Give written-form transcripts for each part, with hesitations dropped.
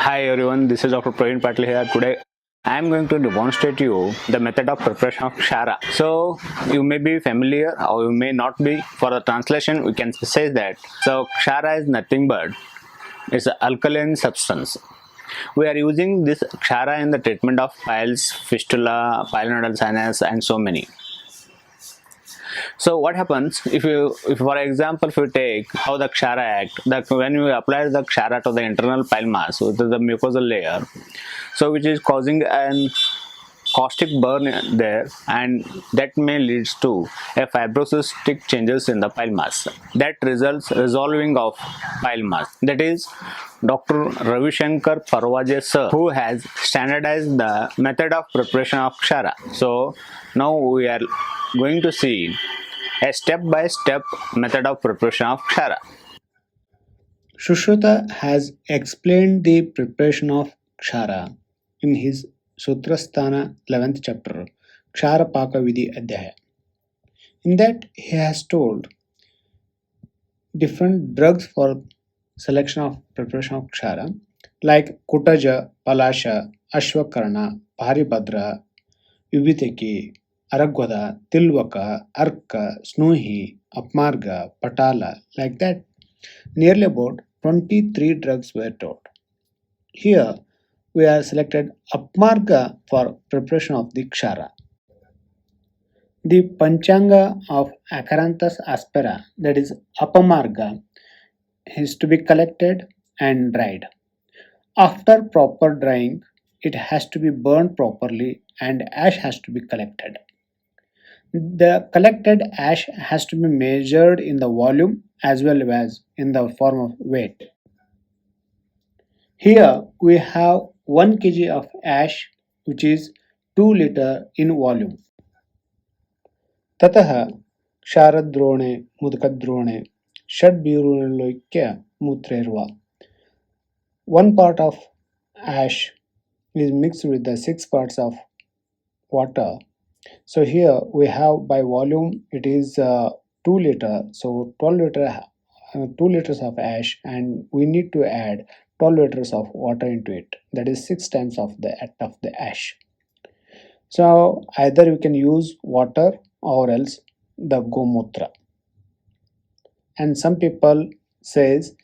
Hi everyone, this is Dr. PRAVEEN PATIL here. Today I am going to demonstrate you the method of preparation of Kshara. So you may be familiar or you may not be. For the translation we can say that. So Kshara is nothing but it's an alkaline substance. We are using this Kshara in the treatment of piles, fistula, pilonidal sinus and so many. So what happens if for example, if you take how the Kshara act, that when you apply the Kshara to the internal pile mass, which is the mucosal layer, so which is causing an caustic burn there, and that may leads to a fibrocystic changes in the pile mass that results resolving of pile mass. That is Dr. Ravishankar Pervaje sir, who has standardized the method of preparation of Kshara. So now we are going to see a step-by-step method of preparation of Kshara. Sushruta has explained the preparation of Kshara in his Sutrasthana 11th chapter, Kshara Paka Vidhi Adhyaya. In that, he has told different drugs for selection of preparation of Kshara, like Kutaja, Palasha, Ashwakarna, Paribhadra, Vibhiteki, Aragwada, Tilvaka, Arka, Snohi, Apmarga, Patala, like that. Nearly about 23 drugs were taught. Here we are selected Apmarga for preparation of the Kshara. The Panchanga of Acaranthus aspera, that is Apamarga, is to be collected and dried. After proper drying, it has to be burned properly and ash has to be collected. The collected ash has to be measured in the volume as well as in the form of weight. Here we have 1 kg of ash, which is 2 liter in volume. ततः क्षारद्रोणे मुदकद्रोणे षड्भिर्लोक्य मूत्रेर्वा. 1 part of ash is mixed with the 6 parts of water. So here we have by volume it is 2 liter, so 2 liters of ash, and we need to add 12 liters of water into it, that is 6 times of the ash. So either you can use water or else the gomutra. And some people says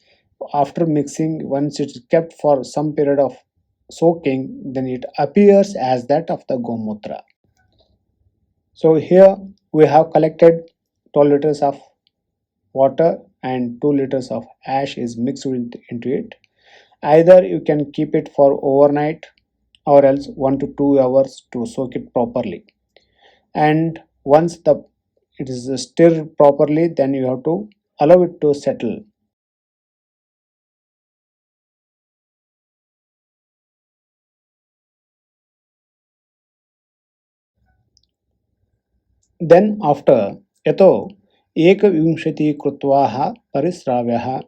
after mixing, once it's kept for some period of soaking, then it appears as that of the gomutra. So here we have collected 12 liters of water and 2 liters of ash is mixed into it. Either you can keep it for overnight or else 1 to 2 hours to soak it properly. And once it is stirred properly, then you have to allow it to settle. Then after yato ekavimshati krutvaha parisravyaha,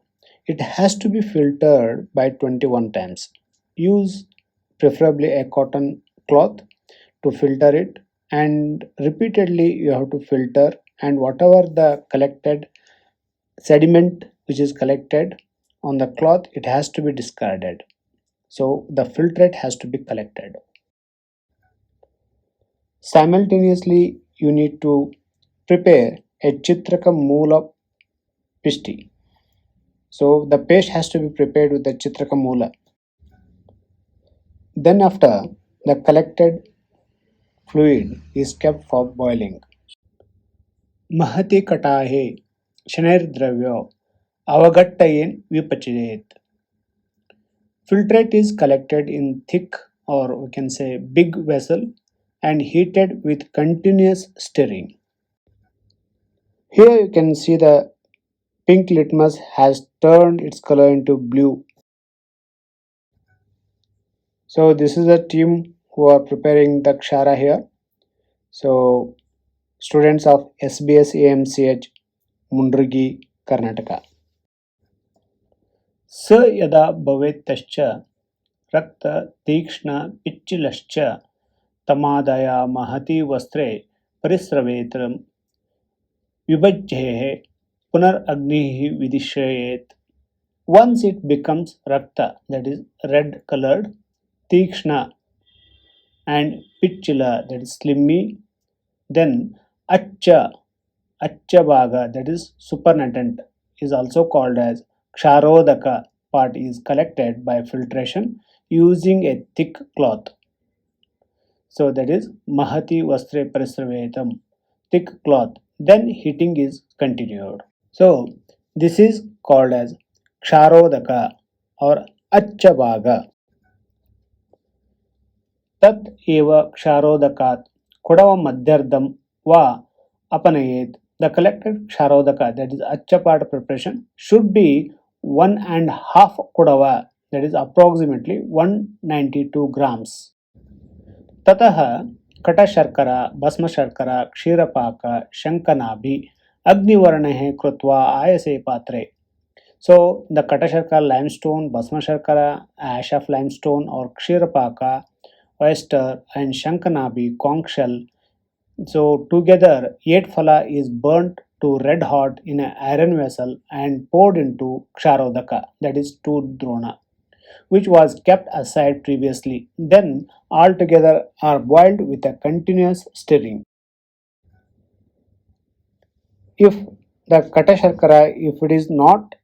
it has to be filtered by 21 times. Use preferably a cotton cloth to filter it, and repeatedly you have to filter, and whatever the collected sediment which is collected on the cloth, it has to be discarded. So the filtrate has to be collected. Simultaneously you need to prepare a chitraka moola pishti. So the paste has to be prepared with the chitraka moola. Then after, the collected fluid is kept for boiling. Mahati katahe shanir dravya avagattayen vipachayet. Filtrate is collected in thick, or we can say big vessel, and heated with continuous stirring. Here you can see the pink litmus has turned its color into blue. So this is a team who are preparing the Kshara here. So students of SBS AMCH Mundragi, Karnataka. स यदा भवेत्तश्च रक्त तीक्ष्ण पिच्चिलश्च तमादया महति वस्त्रे परिस्रवेत् विभज्येः पुनरग्निः विदिश्येत्. Once it becomes Rakta, that is red colored, Tikshna and Pichila, that is slimy, then Acha, Achabhaga, that is supernatant, is also called as Ksharodaka part is collected by filtration using a thick cloth. So that is Mahati Vastre Parisravetam, thick cloth. Then heating is continued. So this is called as Ksharodaka or Achabhaga. Tat eva ksharodakaat kodava madhyardam va apanayet. The collected ksharodaka, that is acha part preparation, should be 1.5 kodava, that is approximately 192 grams. Tataha kata sharkara, basma sharkara, kshirapaka, shankanabi, agnivarnahe krutva ayase patre. So the kata sharkara limestone, basma sharkara, ash of limestone or kshirapaka, oyster and shankanabi conch shell. So together 8 phala is burnt to red hot in an iron vessel and poured into ksharodaka, that is 2 drona, which was kept aside previously. Then all together are boiled with a continuous stirring. If the kata sharkara, if it is not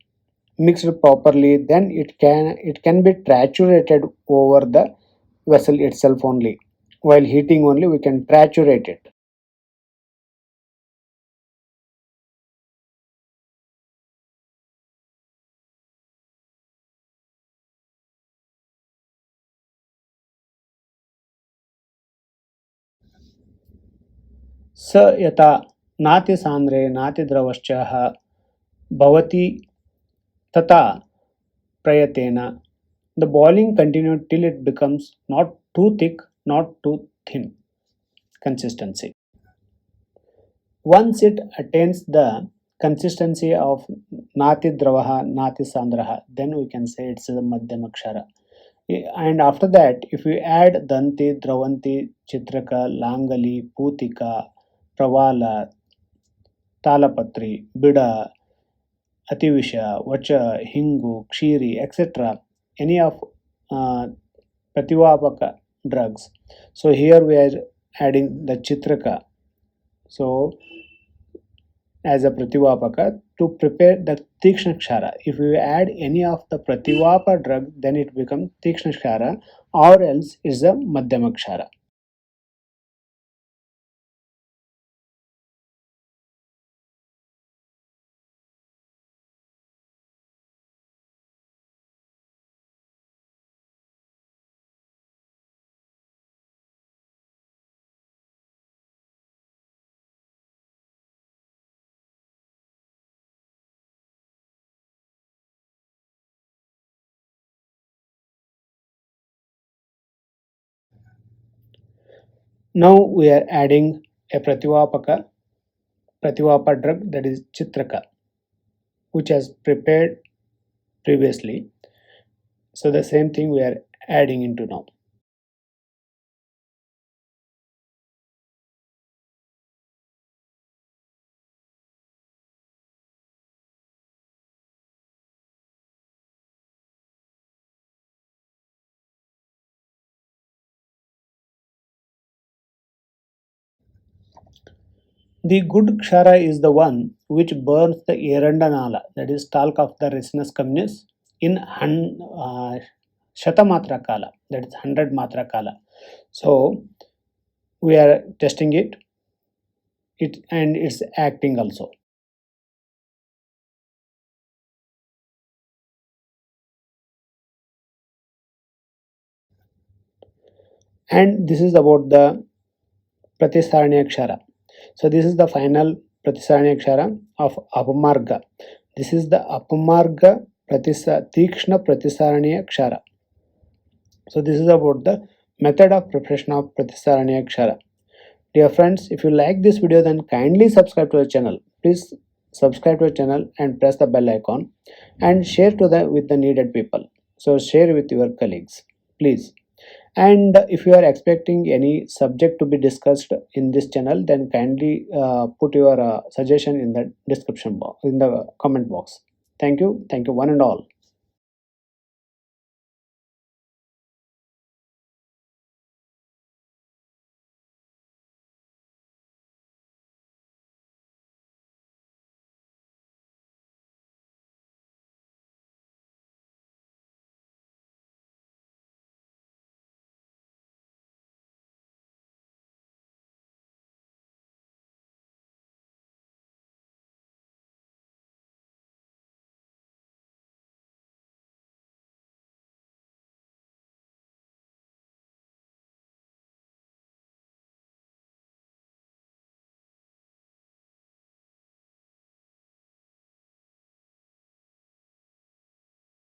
mixed properly, then it can be triturated over the vessel itself only. While heating only we can triturate it. स यथा नातिसान्द्रे नातिद्रवश्चः भवति तथा प्रयतेन. The boiling continued till it becomes not too thick, not too thin consistency. Once it attains the consistency of Nati Dravaha, Nati Sandraha, then we can say it's a Madhyama Kshara. And after that, if we add Danti, Dravanti, Chitraka, Langali, Putika, Pravala, Talapatri, Bida, Ativisha, Vacha, Hingu, Kshiri, etc., any of uh, Prativapaka drugs. So here we are adding the Chitraka. So as a Prativapaka to prepare the Tikshna Kshara. If we add any of the Prativapa drug, then it becomes Tikshna Kshara or else is a Madhyama Kshara. Now we are adding a Prativapa drug, that is Chitraka, which has prepared previously. So the same thing we are adding into now. The good Kshara is the one which burns the Erandanala, that is talc of the resinous communis, in Shatamatra Kala, that is 100 Matra Kala. So we are testing it and it's acting also. And this is about the Pratisaranya Kshara. So this is the final Pratisaranya Kshara of Apamarga. This is the Apamarga Tikshna Pratisaranya Kshara. So this is about the method of preparation of Pratisaranya Kshara. Dear friends, if you like this video, then kindly subscribe to the channel. Please subscribe to the channel and press the bell icon and share with the needed people. So share with your colleagues, please. And if you are expecting any subject to be discussed in this channel, then kindly put your suggestion in the description box, in the comment box. Thank you one and all.